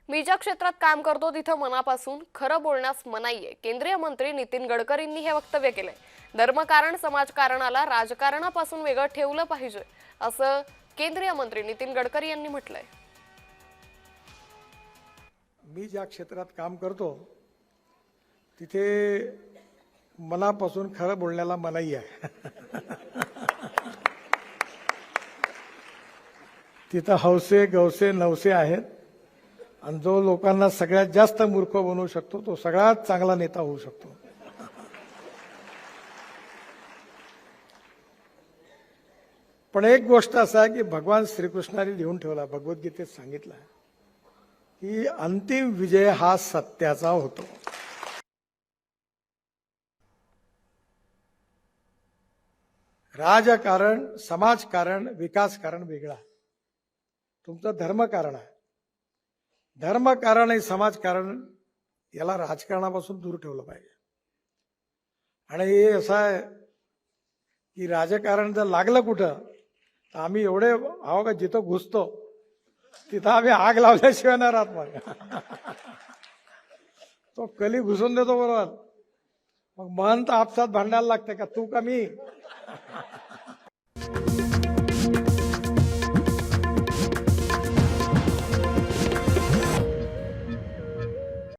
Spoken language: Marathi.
मी ज्या क्षेत्रात काम करतो तिथं मनापासून खरं बोलण्यास मनाई आहे. केंद्रीय मंत्री नितीन गडकरींनी हे वक्तव्य केलंय. धर्मकारण समाजकारणाला राजकारणापासून वेगळं ठेवलं पाहिजे असं केंद्रीय मंत्री नितीन गडकरी यांनी म्हटलंय. मी ज्या क्षेत्रात काम करतो तिथे मनापासून खरं बोलण्याला मनाई आहे. तिथं हौसे गवसे नवसे आहेत आणि जो लोकांना सगळ्यात जास्त मूर्ख बनवू शकतो तो सगळ्यात चांगला नेता होऊ शकतो. पण एक गोष्ट असं आहे की भगवान श्रीकृष्णाने लिहून ठेवला, भगवद्गीतेत सांगितलं की अंतिम विजय हा सत्याचा होतो. राजकारण, समाजकारण, विकासकारण वेगळा. तुमचं धर्मकारण आहे. धर्मकारण आणि समाजकारण याला राजकारणापासून दूर ठेवलं पाहिजे. आणि हे असं आहे की राजकारण जर लागलं कुठं तर आम्ही एवढे आहो का जिथं घुसतो तिथं आम्ही आग लावल्याशिवाय नाही राहत. मग तो कली घुसून देतो बरोबर. मग महंत आपसात भांडायला लागते का तू का मी.